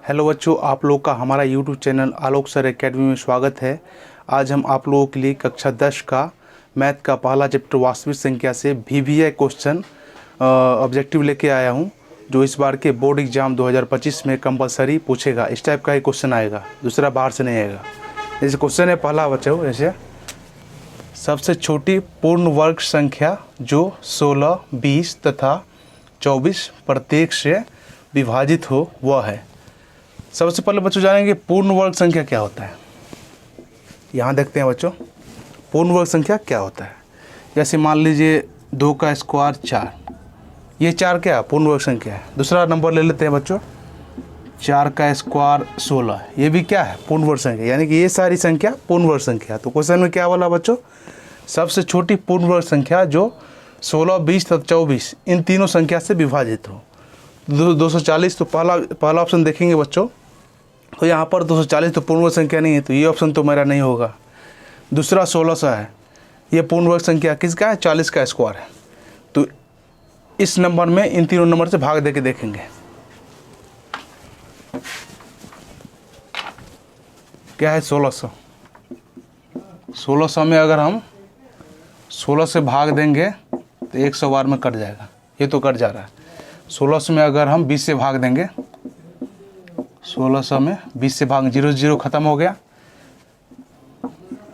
Hello बच्चों, आप लोग का हमारा यूट्यूब चैनल आलोक सर एकेडमी में स्वागत है। आज हम आप लोगों के लिए कक्षा 10 का मैथ का पहला चैप्टर वास्तविक संख्या से VVI क्वेश्चन ऑब्जेक्टिव लेके आया हूं, जो इस बार के बोर्ड एग्ज़ाम 2025 में कंपलसरी पूछेगा। इस टाइप का ही क्वेश्चन आएगा, दूसरा बाहर से नहीं आएगा। जैसे क्वेश्चन है पहला बच्चों, जैसे सबसे छोटी पूर्ण वर्ग संख्या जो 16, 20 तथा 24 प्रत्येक से विभाजित हो वह है। सबसे पहले बच्चों जानेंगे पूर्ण वर्ग संख्या क्या होता है। यहाँ देखते हैं बच्चों, पूर्ण वर्ग संख्या क्या होता है। जैसे मान लीजिए 2 का स्क्वायर 4, ये 4 क्या पूर्ण वर्ग संख्या है। दूसरा नंबर ले लेते हैं बच्चों, 4 का स्क्वायर 16, ये भी क्या है पूर्ण वर्ग संख्या, यानी कि ये सारी संख्या पूर्ण वर्ग संख्या। तो क्वेश्चन में क्या बोला बच्चों, सबसे छोटी पूर्ण वर्ग संख्या जो 16, 20 तथा 24 इन तीनों संख्या से विभाजित हो। 240 तो पहला ऑप्शन देखेंगे बच्चों, तो यहाँ पर 240 तो पूर्ण वर्ग संख्या नहीं है, तो ये ऑप्शन तो मेरा नहीं होगा। दूसरा 1600 है, ये पूर्ण वर्ग संख्या किसका है, 40 का स्क्वायर है। तो इस नंबर में इन तीनों नंबर से भाग देके देखेंगे क्या है 1600। 1600 में अगर हम 16 से भाग देंगे तो 100 बार में कट जाएगा, ये तो कट जा रहा है। 1600 में अगर हम 20 से भाग देंगे, 1600 में 20 से भाग 0 0 ख़त्म हो गया,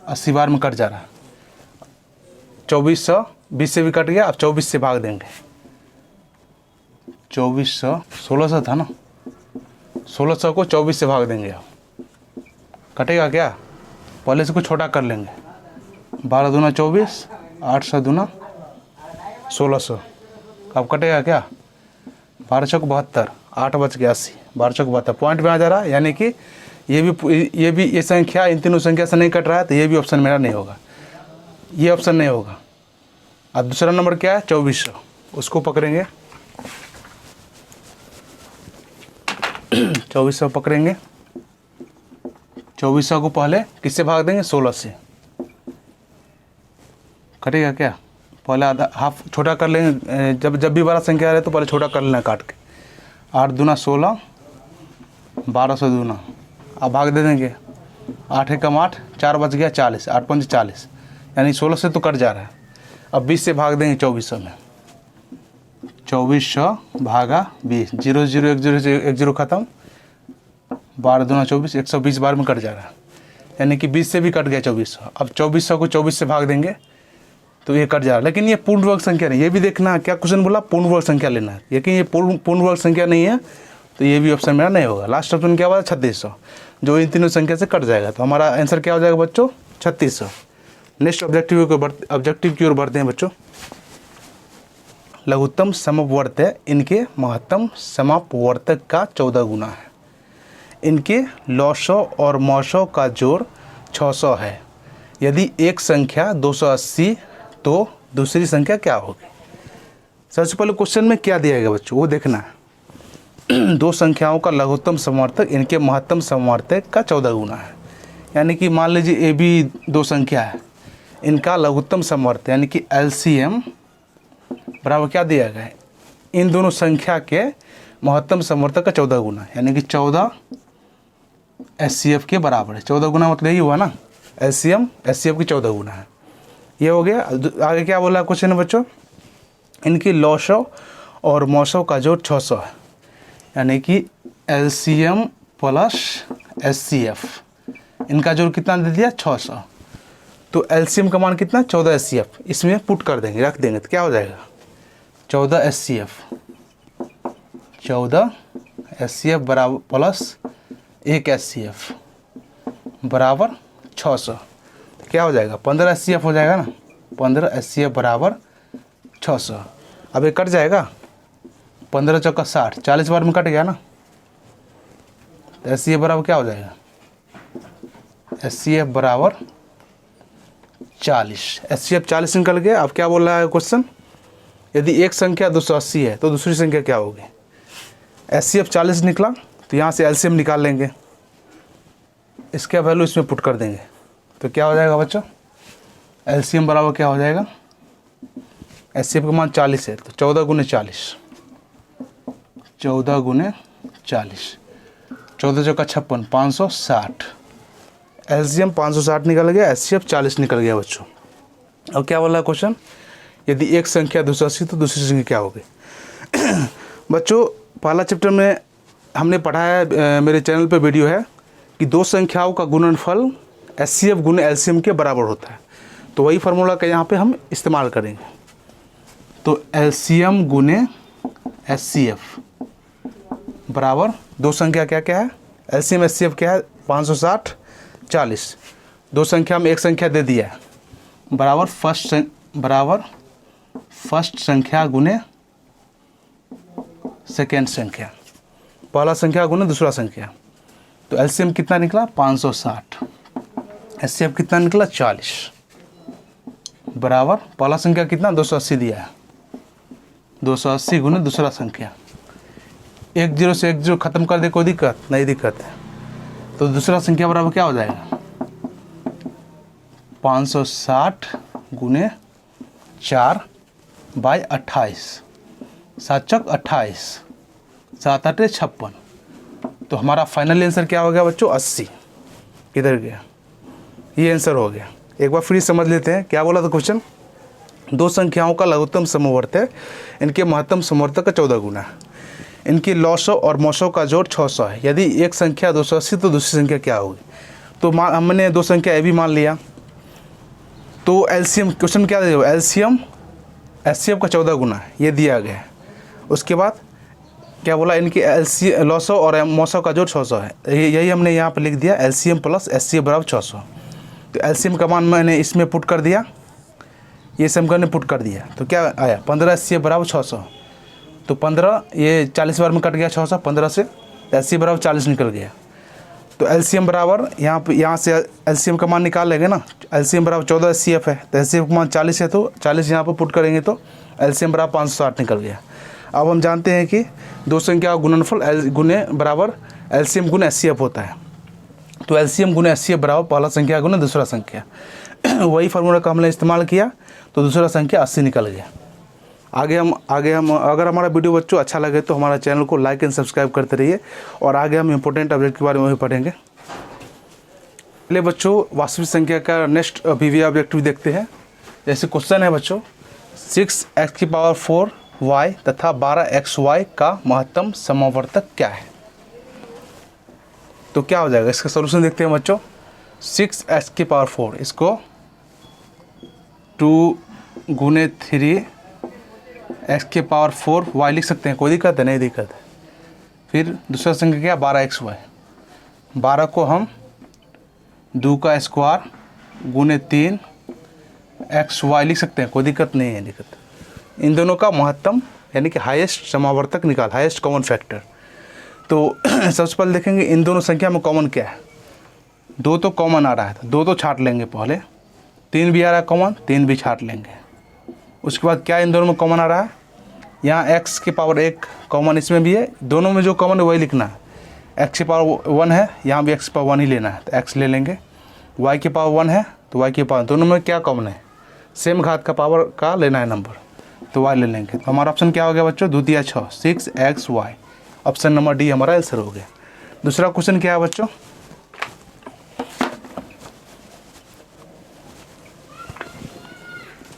80 बार में कट जा रहा है। 2400 20 से भी कट गया, अब 24 से भाग देंगे। 2400 1600 था ना, 1600 को 24 से भाग देंगे, अब कटेगा क्या, पहले से कुछ छोटा कर लेंगे। 12 दूना 24, 800 दूना 1600, अब कटेगा क्या, 12 चौक 72, 8 बच गया 80, 12 चौक 72 पॉइंट में आ जा रहा है। यानी कि ये संख्या इन तीनों संख्या से नहीं कट रहा है, तो ये भी ऑप्शन मेरा नहीं होगा, ये ऑप्शन नहीं होगा। अब दूसरा नंबर क्या है 2400, उसको पकड़ेंगे। 2400 पकड़ेंगे, 2400 को पहले किससे भाग देंगे, 16 से, कटेगा क्या, पहले आधा हाफ छोटा कर लेंगे। जब भी बड़ा संख्या आ रहा है तो पहले छोटा कर लेना काट के। 8 दूना 16, 1200 दूना, अब भाग दे देंगे। 8 एकम 8, 4 बच गया 40, 8 पंच 40, यानी 16 से तो कट जा रहा है। अब 20 से भाग देंगे 2400 में, 2400 भागा 20, 0 0 1 0 1 0 ख़त्म, 12 दूना 24, 120 बार में कट जा रहा है, यानी कि 20 से भी कट गया 2400। अब 2400 को 24 से भाग देंगे तो ये कट जा रहा है, लेकिन ये पूर्ण वर्ग संख्या नहीं। ये भी देखना क्या क्वेश्चन बोला, पूर्ण वर्ग संख्या लेना है, लेकिन ये पूर्ण वर्ग संख्या नहीं है, तो ये भी ऑप्शन मेरा नहीं होगा। लास्ट ऑप्शन क्या हुआ, 3600, जो इन तीनों संख्या से कट जाएगा। तो हमारा आंसर क्या हो जाएगा बच्चों, 3600। नेक्स्ट ऑब्जेक्टिव की ओर बढ़ते हैं बच्चों। लघुत्तम समवर्तक इनके महत्तम समापवर्तक का 14 गुना है। इनके लौसौ और मौसौ का जोड़ 600 है। यदि एक संख्या 280 तो दूसरी संख्या क्या होगी। सबसे पहले क्वेश्चन में क्या दिया गया बच्चों, वो देखना है। दो संख्याओं का लघुत्तम समवर्तक इनके महत्तम समवर्तक का 14 गुना है। यानी कि मान लीजिए AB 2 संख्या है, इनका लघुत्तम समवर्तक यानी कि LCM बराबर क्या दिया गया है, इन दोनों संख्या के महत्तम समवर्तक का 14 गुना, यानी कि 14 SCF के बराबर है। 14 गुना मतलब यही हुआ ना, LCM SCF की 14 गुना है, ये हो गया। आगे क्या बोला क्वेश्चन में बच्चों, इनकी लौसौ और मौसौ का जोड़ 600 है। यानी कि LCM प्लस SCF, इनका जोड़ कितना दे दिया 600। तो LCM का मान कितना 14 SCF, इसमें पुट कर देंगे, रख देंगे, तो क्या हो जाएगा 14 SCF, 14 SCF बराबर प्लस 1 SCF बराबर 600, तो क्या हो जाएगा 15 SCF हो जाएगा ना, 15 SCF बराबर 600। अब ये कट जाएगा, 15 चौका 60, 40 बार में कट गया ना, तो SCF बराबर क्या हो जाएगा, SCF बराबर 40। SCF 40 निकल गया। अब क्या बोल रहा है क्वेश्चन, यदि एक संख्या 280 है तो दूसरी संख्या क्या होगी। SCF 40 निकला, तो यहाँ से LCM निकाल लेंगे, इसका वैल्यू इसमें पुट कर देंगे, तो क्या हो जाएगा बच्चों, LCM बराबर क्या हो जाएगा, SCF का मान 40 है, तो 14 गुने 40, 14 गुने 40, 14 चौका 56, 560। एलसीएम 560 निकल गया, एचसीएफ 40 निकल गया बच्चों। अब क्या बोला क्वेश्चन, यदि एक संख्या 280 तो दूसरी संख्या क्या होगी। बच्चों पहला चैप्टर में हमने पढ़ा है, मेरे चैनल पे वीडियो है कि दो संख्याओं का गुणनफल एचसीएफ गुने एलसीएम के बराबर होता है। तो वही फार्मूला का यहाँ पे हम इस्तेमाल करेंगे। तो एलसीएम गुने एचसीएफ बराबर दो संख्या क्या क्या है, एलसीएम एचसीएफ क्या है, 560 40। दो संख्या में एक संख्या दे दिया है, बराबर फर्स्ट संख्या गुने सेकेंड संख्या, पहला संख्या गुने दूसरा संख्या। तो एलसीएम कितना निकला 560, एचसीएफ कितना निकला 40, बराबर पहला संख्या कितना 280 दिया है, 280 गुने दूसरा संख्या। 1 0 से 1 0 खत्म कर दे, कोई दिक्कत नहीं, दिक्कत है। तो दूसरा संख्या बराबर क्या हो जाएगा 560 गुने 4/28, 7 चौक 28, 7 8 56। तो हमारा फाइनल आंसर क्या हो गया बच्चों 80। किधर गया, ये आंसर हो गया। एक बार फिर समझ लेते हैं क्या बोला था क्वेश्चन। दो संख्याओं का लघुत्तम समवर्त है, इनके महत्तम समवर्तक का 14 गुना है। इनकी लॉसों और मौसों का जोड़ 600 है। यदि एक संख्या 280 तो दूसरी संख्या क्या होगी। तो हमने दो संख्या ए भी मान लिया। तो एलसीएम क्वेश्चन क्या दे, एलसीएम एचसीएफ का 14 गुना है, ये दिया गया है। उसके बाद क्या बोला, इनकी लॉसों और मौसों का जोड़ 600 है। यही हमने यहाँ पर लिख दिया, एलसीएम प्लस एचसीएफ बराबर 600। तो एलसीएम का मान मैंने इसमें पुट कर दिया, ये समीकरण ने पुट कर दिया। तो क्या आया 15 एचसीएफ बराबर 600। तो 15 ये 40 बार में कट गया 600, 15 से एचसीएफ बराबर 40 निकल गया। तो एलसीएम बराबर यहाँ से एलसीएम का मान निकाल लेंगे ना। एलसीएम बराबर 14 एचसीएफ है, तो एचसीएफ का मान 40 है, तो 40 यहाँ पर पुट करेंगे तो एलसीएम बराबर 560 निकल गया। अब हम जानते हैं कि दो संख्या का गुणनफल गुने बराबर एलसीएम गुने एचसीएफ होता है। तो एलसीएम गुने एचसीएफ बराबर पहला संख्या गुने दूसरा संख्या। वही फार्मूला का हमने इस्तेमाल किया, तो दूसरा संख्या 80 निकल गया। आगे हम अगर हमारा वीडियो बच्चों अच्छा लगे तो हमारा चैनल को लाइक एंड सब्सक्राइब करते रहिए, और आगे हम इंपॉर्टेंट ऑब्जेक्ट के बारे में भी पढ़ेंगे। पहले बच्चों वास्तविक संख्या का नेक्स्ट वीवीआई ऑब्जेक्टिव देखते हैं। जैसे क्वेश्चन है बच्चों, 6x⁴y तथा 12xy का महत्तम समवर्तक क्या है। तो क्या हो जाएगा, इसका सॉल्यूशन देखते हैं बच्चों। 6x⁴ इसको 2 गुने 3x⁴y लिख सकते हैं, कोई दिक्कत है, नहीं दिक्कत है। फिर दूसरा संख्या क्या 12xy, 12 को हम 2 का स्क्वायर गुने 3xy लिख सकते हैं, कोई दिक्कत नहीं है, दिक्कत। इन दोनों का महत्तम यानी कि हाईएस्ट समावर्तक निकाल, हाईएस्ट कॉमन फैक्टर। तो सबसे पहले देखेंगे इन दोनों संख्या में कॉमन क्या है। 2 तो कॉमन आ रहा है, 2 तो छांट लेंगे पहले। 3 भी आ रहा है कॉमन, 3 भी छांट लेंगे। उसके बाद क्या इन दोनों में कॉमन आ रहा है, यहाँ x⁴ कॉमन इसमें भी है, दोनों में जो कॉमन है वही लिखना है। x⁴1 है, यहाँ भी x⁴1 ही लेना है, तो x ले लेंगे। y⁴1 है तो y⁴, दोनों में क्या कॉमन है, सेम घात का पावर का लेना है नंबर, तो y ले लेंगे। तो हमारा ऑप्शन क्या हो गया बच्चों, 2 × 6 6xy, ऑप्शन नंबर डी हमारा आंसर हो गया। दूसरा क्वेश्चन क्या है बच्चों,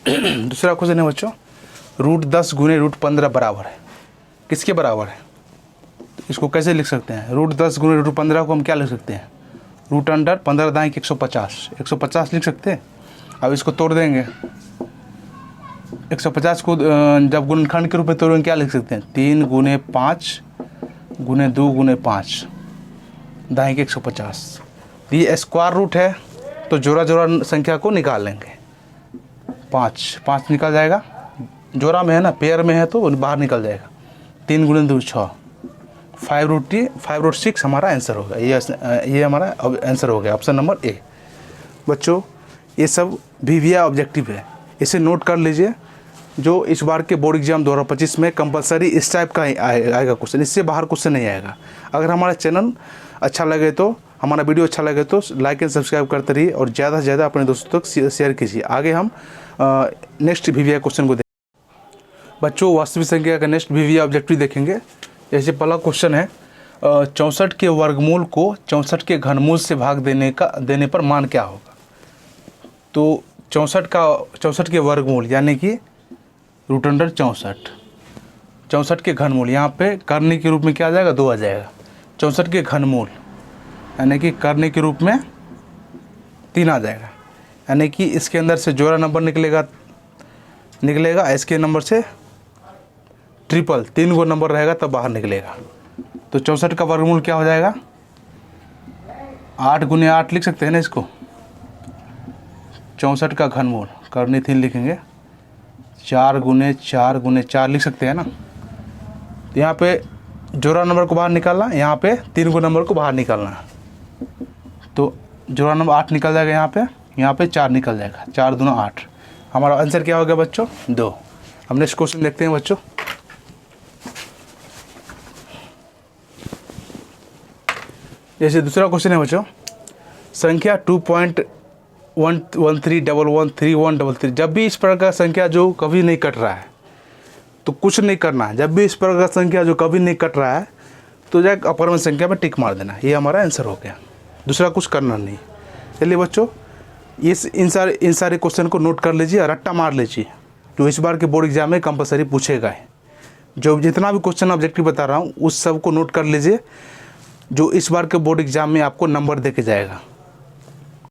दूसरा क्वेश्चन है बच्चों, √10 गुने √15 बराबर है, किसके बराबर है। तो इसको कैसे लिख सकते हैं, √10 गुने √15 को हम क्या लिख सकते हैं, √15 दाएं 150 लिख सकते हैं। अब इसको तोड़ देंगे, 150 को जब गुणनखंड के रूप में तोड़ेंगे क्या लिख सकते हैं, 3 गुने 5 गुने 2 गुने 5 दाएं 150। ये स्क्वायर रूट है, तो जोड़ा संख्या को निकाल लेंगे। 5 निकल जाएगा, जोड़ा में है ना, पेयर में है तो बाहर निकल जाएगा। 3 गुने 2 6, 5√6 हमारा आंसर होगा। ये हमारा आंसर हो गया, ऑप्शन नंबर ए। बच्चों ये सब वीवीआई ऑब्जेक्टिव है, इसे नोट कर लीजिए। जो इस बार के बोर्ड एग्जाम 2025 में कंपलसरी इस टाइप का ही आएगा क्वेश्चन, इससे बाहर क्वेश्चन नहीं आएगा। अगर हमारा चैनल अच्छा लगे तो, हमारा वीडियो अच्छा लगे तो लाइक एंड सब्सक्राइब करते रहिए, और ज़्यादा से ज़्यादा अपने दोस्तों तक शेयर कीजिए। आगे हम नेक्स्ट वीवीआई क्वेश्चन को बच्चों वास्तविक संख्या का नेक्स्ट वीवीआई ऑब्जेक्टिव देखेंगे। जैसे पहला क्वेश्चन है, 64 के वर्गमूल को 64 के घनमूल से भाग देने पर मान क्या होगा। तो 64 के वर्गमूल यानी कि √64, 64 के घनमूल, यहाँ पे करने के रूप में क्या आ जाएगा, 2 आ जाएगा। 64 के घनमूल यानी कि करने के रूप में 3 आ जाएगा, यानी कि इसके अंदर से जोड़ा नंबर निकलेगा, इसके नंबर से ट्रिपल 3 गो नंबर रहेगा तब बाहर निकलेगा। तो 64 का वर्गमूल क्या हो जाएगा, 8 × 8 लिख सकते हैं ना इसको। 64 का घनमूल करने 3 लिखेंगे, 4 × 4 × 4 लिख सकते हैं ना। तो यहाँ पे जोड़ा नंबर को बाहर निकालना, यहाँ पे 3 गो नंबर को बाहर निकालना। तो जोड़ा नंबर 8 निकल जाएगा, यहाँ पे 4 निकल जाएगा, 4 दूना 8। हमारा आंसर क्या हो गया बच्चों, 2। हम नेक्स्ट क्वेश्चन देखते हैं बच्चों। जैसे दूसरा क्वेश्चन है बच्चों, संख्या 2.113113133, जब भी इस प्रकार का संख्या जो कभी नहीं कट रहा है तो कुछ नहीं करना है। जब भी इस प्रकार का संख्या जो कभी नहीं कट रहा है तो जाकर अपरमन संख्या में टिक मार देना। ये हमारा आंसर हो गया, दूसरा कुछ करना नहीं। चलिए बच्चों, इन सारे क्वेश्चन को नोट कर लीजिए, रट्टा मार लीजिए, जो इस बार के बोर्ड एग्जाम में कंपलसरी पूछेगा। जो जितना भी क्वेश्चन ऑब्जेक्टिव बता रहा हूँ उस सब को नोट कर लीजिए, जो इस बार के बोर्ड एग्जाम में आपको नंबर दे के जाएगा।